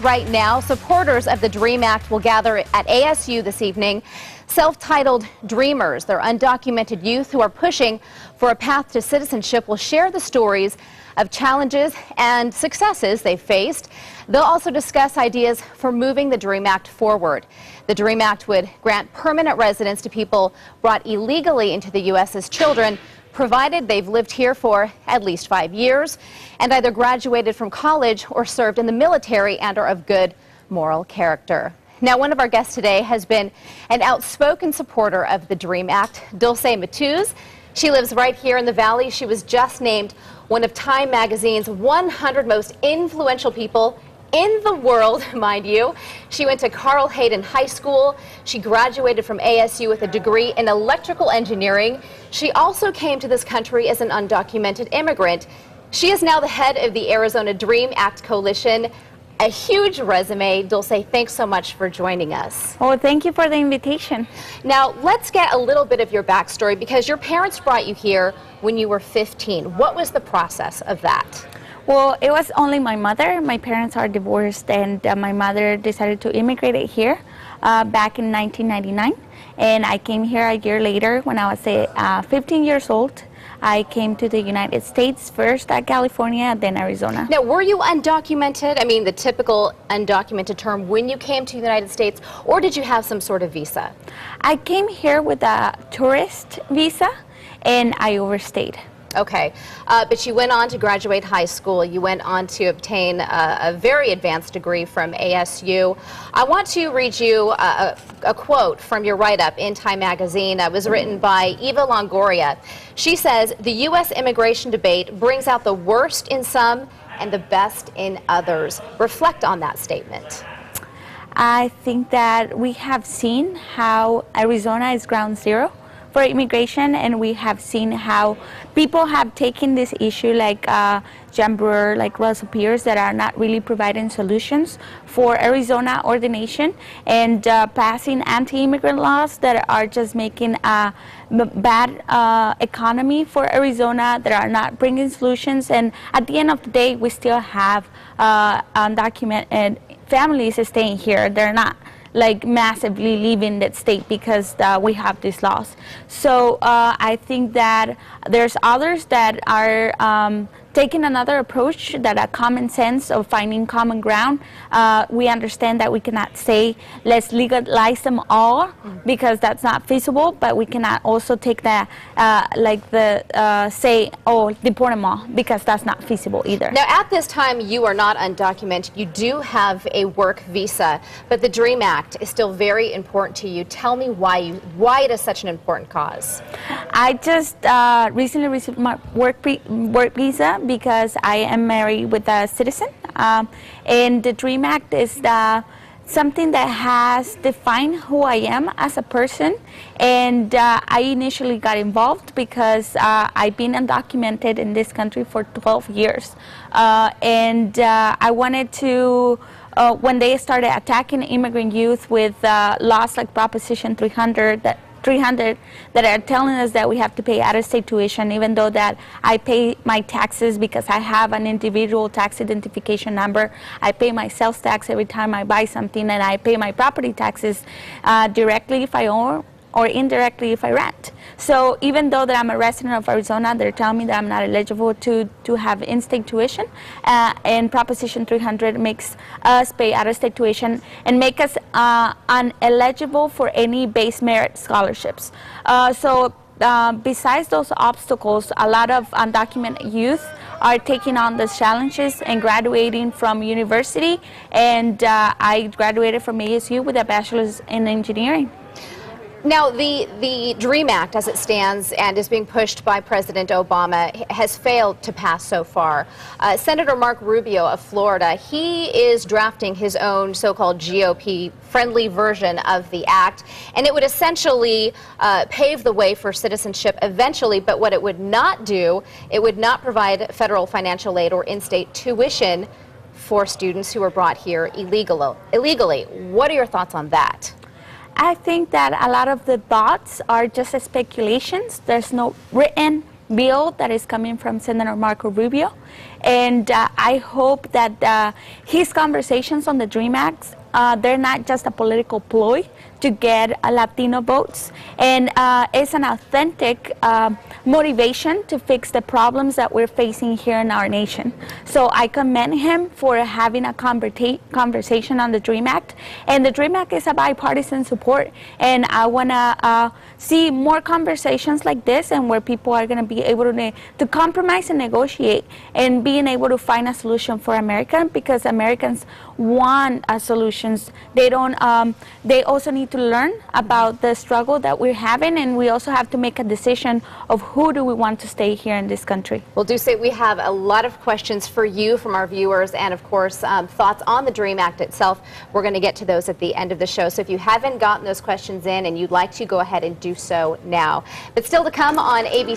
right now. Supporters of the DREAM Act will gather at ASU this evening. Self-titled Dreamers, they're undocumented youth who are pushing for a path to citizenship, will share the stories of challenges and successes they've faced. They'll also discuss ideas for moving the DREAM Act forward. The DREAM Act would grant permanent residence to people brought illegally into the U.S. as children, provided they've lived here for at least 5 years and either graduated from college or served in the military and are of good moral character. Now, one of our guests today has been an outspoken supporter of the DREAM Act, Dulce Matuz. She lives right here in the Valley. She was just named one of Time magazine's 100 most influential people in the world, mind you. She went to Carl Hayden High School. She graduated from ASU with a degree in electrical engineering. She also came to this country as an undocumented immigrant. She is now the head of the Arizona DREAM Act Coalition. A huge resume. Dulce, thanks so much for joining us. Oh, thank you for the invitation. Now, let's get a little bit of your backstory, because your parents brought you here when you were 15. What was the process of that? Well, it was only my mother. My parents are divorced, and my mother decided to immigrate here back in 1999. And I came here a year later when I was 15 years old. I came to the United States, first at California, then Arizona. Now, were you undocumented? I mean, the typical undocumented term when you came to the United States, or did you have some sort of visa? I came here with a tourist visa, and I overstayed. Okay, but you went on to graduate high school. You went on to obtain a very advanced degree from ASU. I want to read you a quote from your write-up in Time magazine. It was written by Eva Longoria. She says, "The U.S. immigration debate brings out the worst in some and the best in others." Reflect on that statement. I think that we have seen how Arizona is ground zero for immigration, and we have seen how people have taken this issue like John Brewer, like Russell Pierce, that are not really providing solutions for Arizona or the nation, and passing anti-immigrant laws that are just making a bad economy for Arizona, that are not bringing solutions. And at the end of the day, we still have undocumented families staying here. They're not like massively leaving that state because we have these laws. So I think that there's others that are taking another approach, that a common sense of finding common ground. We understand that we cannot say let's legalize them all, because that's not feasible, but we cannot also take that say, oh, deport them all, because that's not feasible either. Now, at this time, you are not undocumented. You do have a work visa, but the DREAM Act is still very important to you. Tell me why it is such an important cause. I just recently received my work visa because I am married with a citizen, and the DREAM Act is something that has defined who I am as a person. And I initially got involved because I've been undocumented in this country for 12 years, and I wanted to when they started attacking immigrant youth with laws like Proposition 300 that are telling us that we have to pay out-of-state tuition, even though that I pay my taxes because I have an individual tax identification number. I pay my sales tax every time I buy something, and I pay my property taxes directly if I own or indirectly if I rent. So even though that I'm a resident of Arizona, they're telling me that I'm not eligible to have in-state tuition, and Proposition 300 makes us pay out-of-state tuition and make us ineligible for any base merit scholarships. Besides those obstacles, a lot of undocumented youth are taking on those challenges and graduating from university, and I graduated from ASU with a bachelor's in engineering. Now, the DREAM Act, as it stands and is being pushed by President Obama, has failed to pass so far. Senator Marco Rubio of Florida, he is drafting his own so-called GOP-friendly version of the act, and it would essentially pave the way for citizenship eventually. But what it would not do, it would not provide federal financial aid or in-state tuition for students who are brought here illegally. What are your thoughts on that? I think that a lot of the thoughts are just speculations. There's no written bill that is coming from Senator Marco Rubio, And I hope that his conversations on the DREAM Act, they're not just a political ploy to get Latino votes, and it's an authentic motivation to fix the problems that we're facing here in our nation. So I commend him for having a conversation on the DREAM Act, and the DREAM Act is a bipartisan support, and I want to see more conversations like this, and where people are going to be able to compromise and negotiate and being able to find a solution for America, because Americans want solutions. They don't. They also need to learn about the struggle that we're having, and we also have to make a decision of who do we want to stay here in this country. Well, Dulce, we have a lot of questions for you from our viewers, and of course thoughts on the DREAM Act itself. We're going to get to those at the end of the show, so if you haven't gotten those questions in and you'd like to, go ahead and do so now. But still to come on ABC.